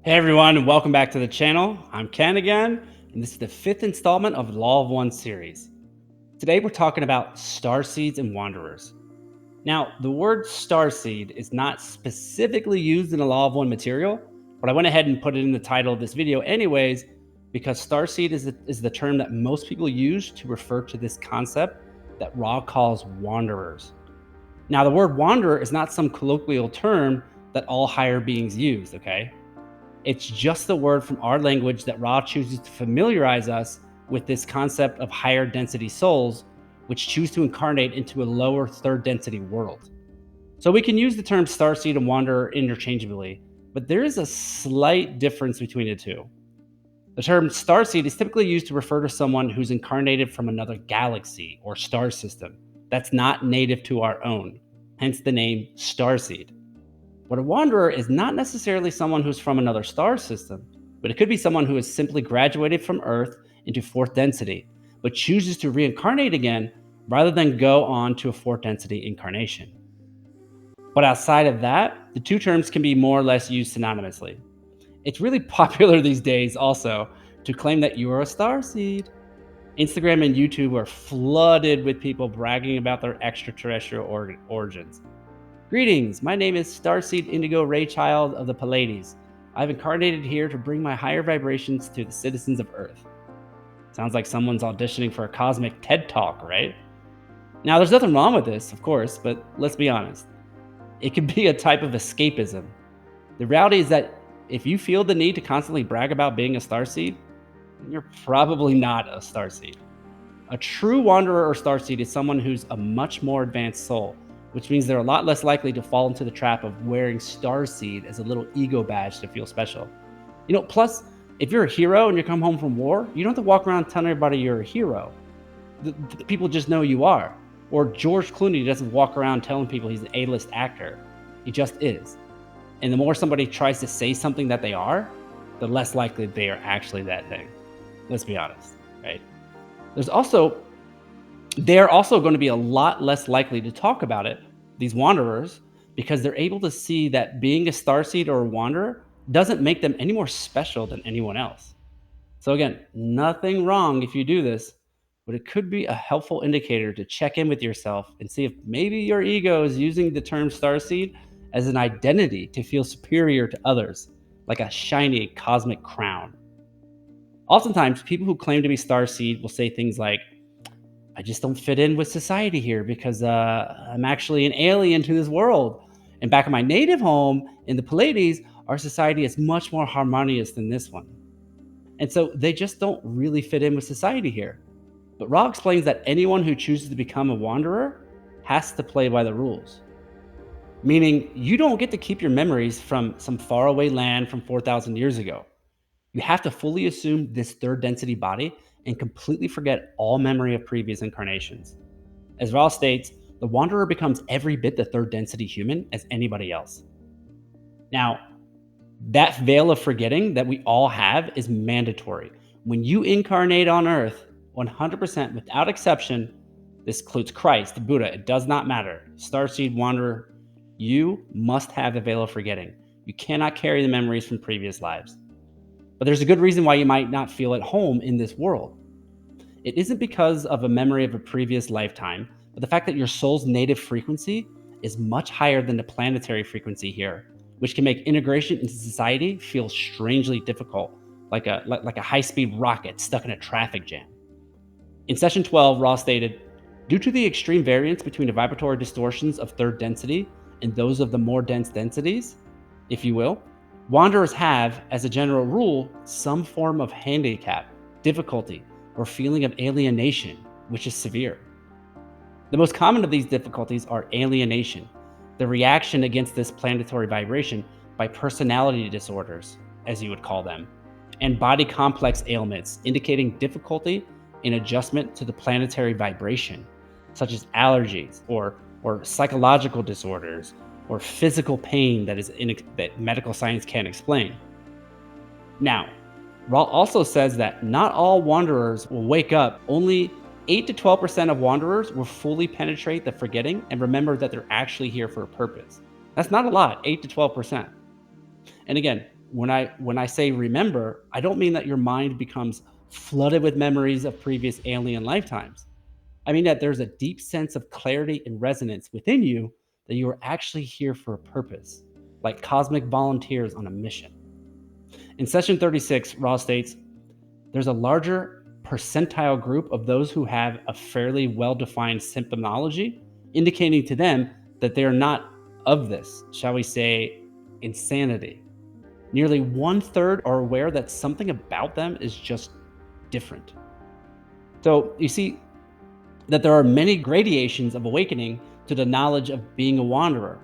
Hey everyone, and welcome back to the channel. I'm Ken again, and this is the fifth installment of Law of One series. Today we're talking about Starseeds and Wanderers. Now, the word starseed is not specifically used in the Law of One material, but I went ahead and put it in the title of this video anyways, because starseed is the term that most people use to refer to this concept that Ra calls wanderers. Now, the word wanderer is not some colloquial term that all higher beings use, okay? It's just the word from our language that Ra chooses to familiarize us with this concept of higher density souls, which choose to incarnate into a lower third density world. So we can use the term starseed and wanderer interchangeably, but there is a slight difference between the two. The term starseed is typically used to refer to someone who's incarnated from another galaxy or star system that's not native to our own, hence the name starseed. But a wanderer is not necessarily someone who's from another star system, but it could be someone who has simply graduated from Earth into fourth density, but chooses to reincarnate again rather than go on to a fourth density incarnation. But outside of that, the two terms can be more or less used synonymously. It's really popular these days also to claim that you are a starseed. Instagram and YouTube are flooded with people bragging about their extraterrestrial origins. Greetings, my name is Starseed Indigo Raychild of the Pleiades. I've incarnated here to bring my higher vibrations to the citizens of Earth. Sounds like someone's auditioning for a cosmic TED Talk, right? Now, there's nothing wrong with this, of course, but let's be honest. It can be a type of escapism. The reality is that if you feel the need to constantly brag about being a starseed, you're probably not a starseed. A true wanderer or starseed is someone who's a much more advanced soul, which means they're a lot less likely to fall into the trap of wearing starseed as a little ego badge to feel special. Plus, if you're a hero and you come home from war, you don't have to walk around telling everybody you're a hero. The people just know you are. Or George Clooney doesn't walk around telling people he's an A-list actor. He just is. And the more somebody tries to say something that they are, the less likely they are actually that thing. Let's be honest, right? They're also going to be a lot less likely to talk about it, these wanderers, because they're able to see that being a starseed or a wanderer doesn't make them any more special than anyone else. So again, nothing wrong if you do this, but it could be a helpful indicator to check in with yourself and see if maybe your ego is using the term starseed as an identity to feel superior to others, like a shiny cosmic crown. Oftentimes, people who claim to be starseed will say things like, I just don't fit in with society here because I'm actually an alien to this world. And back in my native home in the Pleiades, our society is much more harmonious than this one. And so they just don't really fit in with society here. But Ra explains that anyone who chooses to become a wanderer has to play by the rules. Meaning, you don't get to keep your memories from some faraway land from 4,000 years ago. You have to fully assume this third density body and completely forget all memory of previous incarnations. As Ra states, the wanderer becomes every bit the third density human as anybody else. Now, that veil of forgetting that we all have is mandatory. When you incarnate on Earth, 100% without exception, this includes Christ, Buddha, it does not matter, starseed, wanderer, you must have a veil of forgetting. You cannot carry the memories from previous lives. But there's a good reason why you might not feel at home in this world. It isn't because of a memory of a previous lifetime, but the fact that your soul's native frequency is much higher than the planetary frequency here, which can make integration into society feel strangely difficult, like a high-speed rocket stuck in a traffic jam. In session 12, Ra stated, due to the extreme variance between the vibratory distortions of third density and those of the more dense densities, if you will, wanderers have, as a general rule, some form of handicap, difficulty, or feeling of alienation, which is severe. The most common of these difficulties are alienation, the reaction against this planetary vibration by personality disorders, as you would call them, and body complex ailments, indicating difficulty in adjustment to the planetary vibration, such as allergies or psychological disorders, or physical pain that medical science can't explain. Now, Ra also says that not all wanderers will wake up. Only 8 to 12% of wanderers will fully penetrate the forgetting and remember that they're actually here for a purpose. That's not a lot, 8 to 12%. And again, When I say remember, I don't mean that your mind becomes flooded with memories of previous alien lifetimes. I mean that there's a deep sense of clarity and resonance within you that you are actually here for a purpose, like cosmic volunteers on a mission. In session 36, Raw states, there's a larger percentile group of those who have a fairly well-defined symptomology, indicating to them that they are not of this, shall we say, insanity. Nearly one third are aware that something about them is just different. So you see that there are many gradations of awakening to the knowledge of being a wanderer.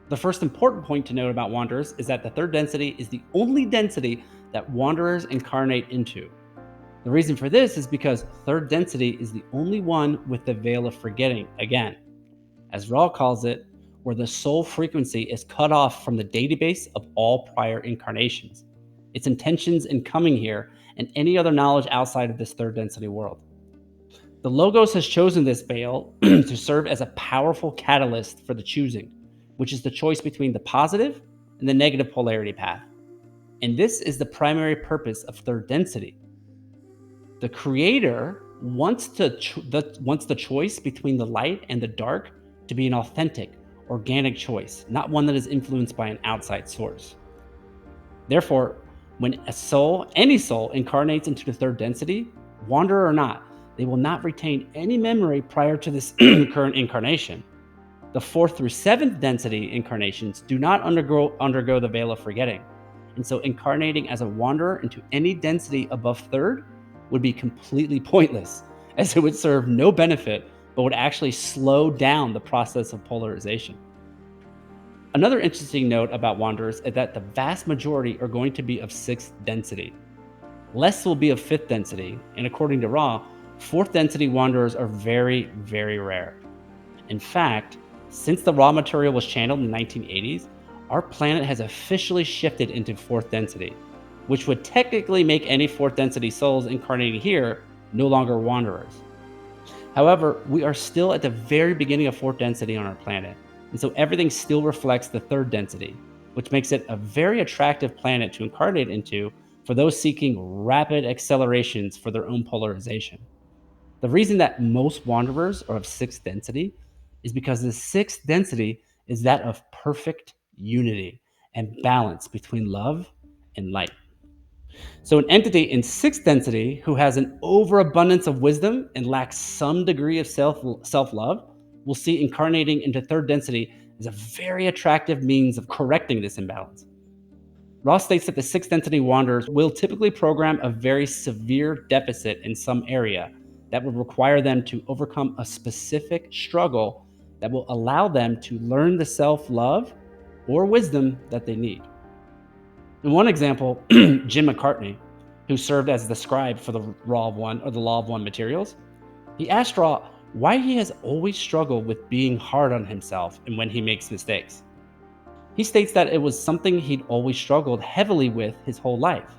The first important point to note about wanderers is that the third density is the only density that wanderers incarnate into. The reason for this is because third density is the only one with the veil of forgetting, again, as Ra calls it, where the soul frequency is cut off from the database of all prior incarnations, its intentions in coming here, and any other knowledge outside of this third density world. The Logos has chosen this veil to serve as a powerful catalyst for the choosing, which is the choice between the positive and the negative polarity path. And this is the primary purpose of third density. The creator wants the choice between the light and the dark to be an authentic, organic choice, not one that is influenced by an outside source. Therefore, when any soul incarnates into the third density, wanderer or not, they will not retain any memory prior to this current incarnation. The fourth through seventh density incarnations do not undergo the veil of forgetting. And so incarnating as a wanderer into any density above third would be completely pointless, as it would serve no benefit, but would actually slow down the process of polarization. Another interesting note about wanderers is that the vast majority are going to be of sixth density. Less will be of fifth density, and according to Ra, fourth density wanderers are very, very rare. In fact, since the raw material was channeled in the 1980s, our planet has officially shifted into fourth density, which would technically make any fourth density souls incarnating here no longer wanderers. However, we are still at the very beginning of fourth density on our planet, and so everything still reflects the third density, which makes it a very attractive planet to incarnate into for those seeking rapid accelerations for their own polarization. The reason that most wanderers are of sixth density is because the sixth density is that of perfect unity and balance between love and light. So an entity in sixth density who has an overabundance of wisdom and lacks some degree of self-love will see incarnating into third density as a very attractive means of correcting this imbalance. Ross states that the sixth density wanderers will typically program a very severe deficit in some area that would require them to overcome a specific struggle that will allow them to learn the self-love or wisdom that they need. In one example, Jim McCartney, who served as the scribe for the Law of One materials, he asked Ra why he has always struggled with being hard on himself and when he makes mistakes. He states that it was something he'd always struggled heavily with his whole life.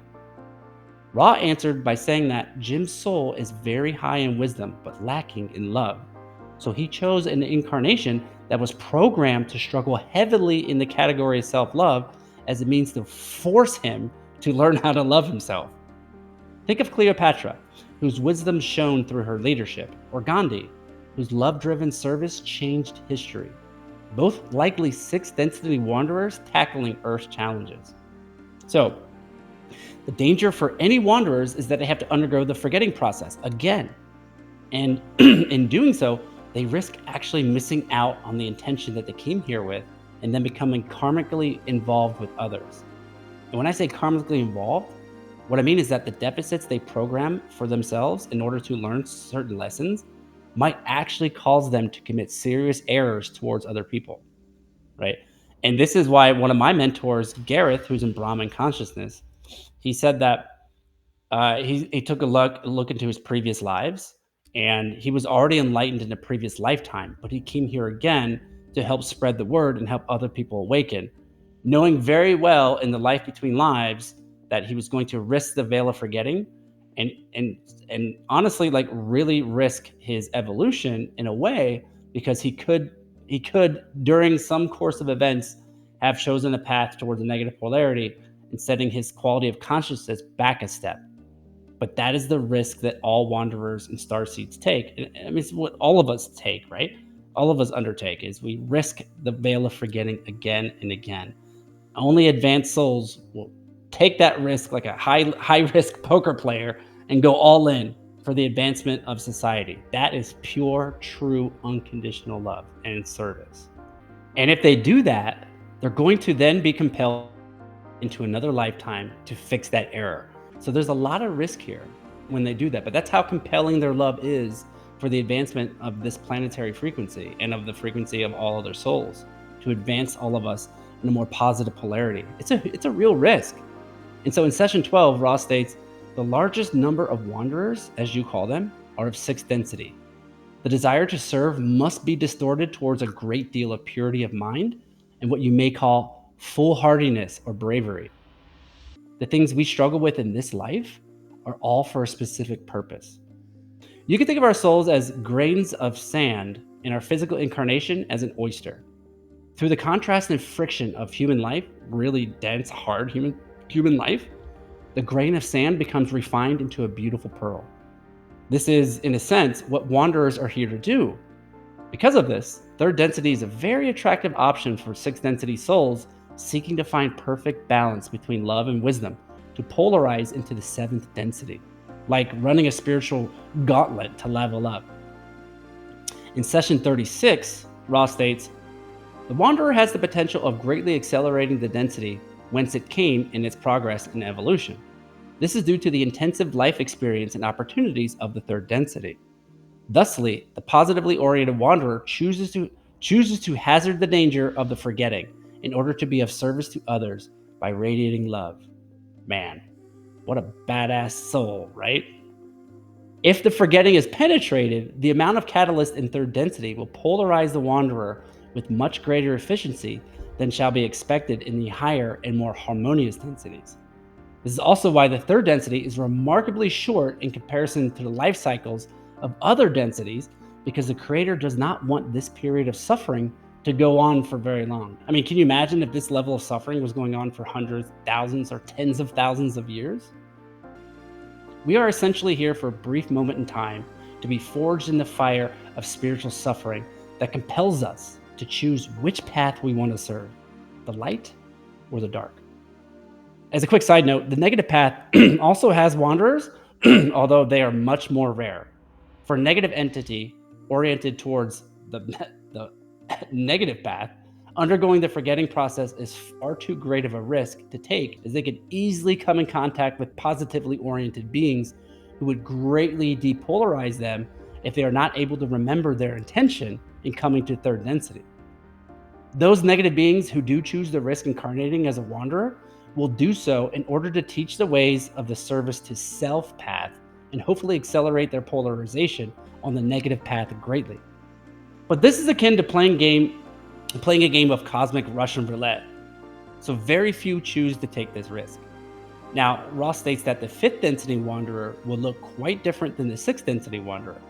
Ra answered by saying that Jim's soul is very high in wisdom but lacking in love. So he chose an incarnation that was programmed to struggle heavily in the category of self-love as a means to force him to learn how to love himself. Think of Cleopatra, whose wisdom shone through her leadership, or Gandhi, whose love-driven service changed history. Both likely sixth density wanderers tackling Earth's challenges. So, the danger for any wanderers is that they have to undergo the forgetting process again. And in doing so, they risk actually missing out on the intention that they came here with and then becoming karmically involved with others. And when I say karmically involved, what I mean is that the deficits they program for themselves in order to learn certain lessons might actually cause them to commit serious errors towards other people, right? And this is why one of my mentors, Gareth, who's in Brahman consciousness, he said that he took a look into his previous lives, and he was already enlightened in a previous lifetime, but he came here again to help spread the word and help other people awaken, knowing very well in the life between lives that he was going to risk the veil of forgetting and honestly, like, really risk his evolution in a way, because he could during some course of events have chosen a path towards a negative polarity and setting his quality of consciousness back a step. But that is the risk that all wanderers and starseeds take. And I mean, it's what all of us take, right? All of us undertake is we risk the veil of forgetting again and again. Only advanced souls will take that risk like a high risk poker player and go all in for the advancement of society. That is pure, true, unconditional love and service. And if they do that, they're going to then be compelled into another lifetime to fix that error. So there's a lot of risk here when they do that, but that's how compelling their love is for the advancement of this planetary frequency and of the frequency of all other souls, to advance all of us in a more positive polarity. It's a real risk. And so in session 12, Ross states, the largest number of wanderers, as you call them, are of sixth density. The desire to serve must be distorted towards a great deal of purity of mind and what you may call foolhardiness or bravery. The things we struggle with in this life are all for a specific purpose. You can think of our souls as grains of sand and our physical incarnation as an oyster. Through the contrast and friction of human life, really dense, hard human life, the grain of sand becomes refined into a beautiful pearl. This is, in a sense, what wanderers are here to do. Because of this, third density is a very attractive option for sixth density souls seeking to find perfect balance between love and wisdom to polarize into the seventh density, like running a spiritual gauntlet to level up. In session 36, Ross states, the wanderer has the potential of greatly accelerating the density whence it came in its progress and evolution. This is due to the intensive life experience and opportunities of the third density. Thusly, the positively oriented wanderer chooses to hazard the danger of the forgetting in order to be of service to others by radiating love. Man, what a badass soul, right? If the forgetting is penetrated, the amount of catalyst in third density will polarize the wanderer with much greater efficiency than shall be expected in the higher and more harmonious densities. This is also why the third density is remarkably short in comparison to the life cycles of other densities, because the creator does not want this period of suffering to go on for very long. I mean, can you imagine if this level of suffering was going on for hundreds, thousands, or tens of thousands of years? We are essentially here for a brief moment in time to be forged in the fire of spiritual suffering that compels us to choose which path we want to serve, the light or the dark. As a quick side note, the negative path also has wanderers, although they are much more rare. For a negative entity oriented towards the negative path, undergoing the forgetting process is far too great of a risk to take, as they could easily come in contact with positively oriented beings who would greatly depolarize them if they are not able to remember their intention in coming to third density. Those negative beings who do choose the risk incarnating as a wanderer will do so in order to teach the ways of the service to self path and hopefully accelerate their polarization on the negative path greatly. But this is akin to playing a game of cosmic Russian roulette. So very few choose to take this risk. Now, Ross states that the fifth density wanderer will look quite different than the sixth density wanderer,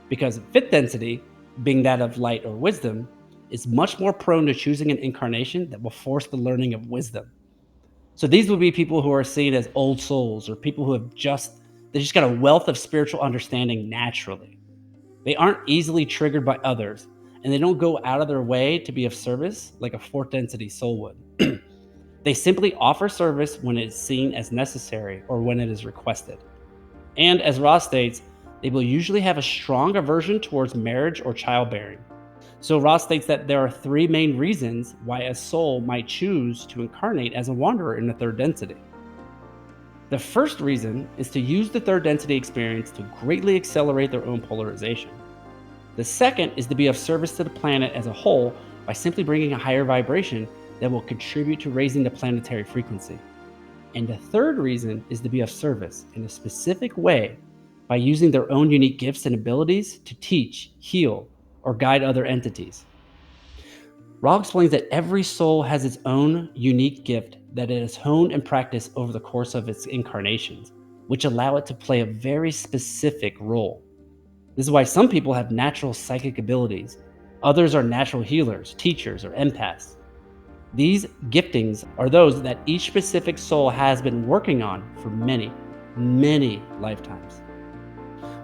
because fifth density, being that of light or wisdom, is much more prone to choosing an incarnation that will force the learning of wisdom. So these would be people who are seen as old souls, or people who have just got a wealth of spiritual understanding naturally. They aren't easily triggered by others, and they don't go out of their way to be of service like a fourth density soul would. They simply offer service when it is seen as necessary or when it is requested. And as Ross states, they will usually have a strong aversion towards marriage or childbearing. So Ross states that there are three main reasons why a soul might choose to incarnate as a wanderer in the third density. The first reason is to use the third density experience to greatly accelerate their own polarization. The second is to be of service to the planet as a whole by simply bringing a higher vibration that will contribute to raising the planetary frequency. And the third reason is to be of service in a specific way by using their own unique gifts and abilities to teach, heal, or guide other entities. Ra explains that every soul has its own unique gift that it has honed and practiced over the course of its incarnations, which allow it to play a very specific role. This is why some people have natural psychic abilities, others are natural healers, teachers, or empaths. These giftings are those that each specific soul has been working on for many, many lifetimes.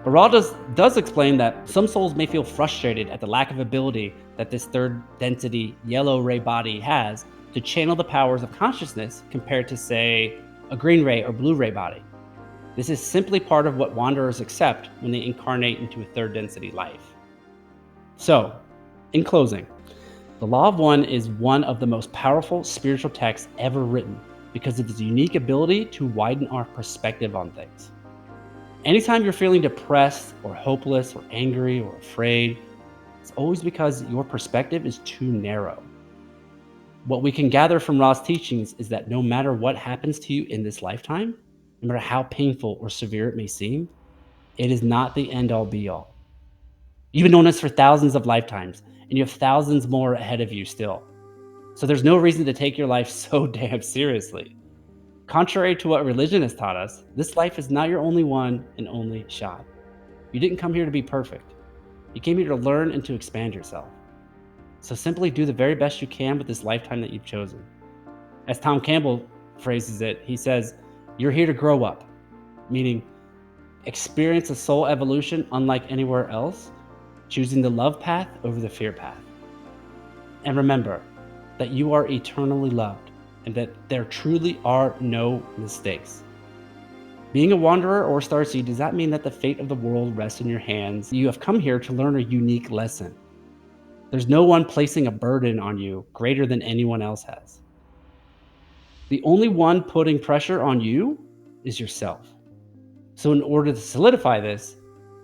But Ra does explain that some souls may feel frustrated at the lack of ability that this third density yellow ray body has to channel the powers of consciousness compared to, say, a green ray or blue ray body. This is simply part of what wanderers accept when they incarnate into a third density life. So, in closing, the Law of One is one of the most powerful spiritual texts ever written because of its unique ability to widen our perspective on things. Anytime you're feeling depressed or hopeless or angry or afraid, it's always because your perspective is too narrow. What we can gather from Ra's teachings is that no matter what happens to you in this lifetime, no matter how painful or severe it may seem, it is not the end-all be-all. You've been doing this for thousands of lifetimes, and you have thousands more ahead of you still. So there's no reason to take your life so damn seriously. Contrary to what religion has taught us, this life is not your only one and only shot. You didn't come here to be perfect. You came here to learn and to expand yourself. So simply do the very best you can with this lifetime that you've chosen. As Tom Campbell phrases it, he says, "You're here to grow up," meaning experience a soul evolution unlike anywhere else, choosing the love path over the fear path. And remember that you are eternally loved and that there truly are no mistakes. Being a wanderer or starseed does not mean that the fate of the world rests in your hands. You have come here to learn a unique lesson. There's no one placing a burden on you greater than anyone else has. The only one putting pressure on you is yourself. So in order to solidify this,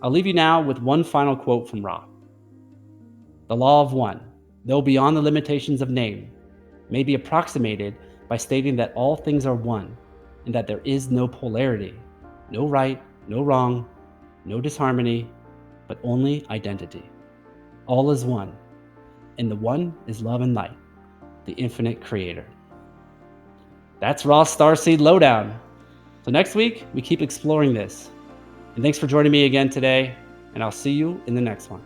I'll leave you now with one final quote from Ra. The Law of One, though beyond the limitations of name, may be approximated by stating that all things are one and that there is no polarity, no right, no wrong, no disharmony, but only identity. All is one, and the one is love and light, the infinite creator. That's Ra's Starseed Lowdown. So next week, we keep exploring this. And thanks for joining me again today, and I'll see you in the next one.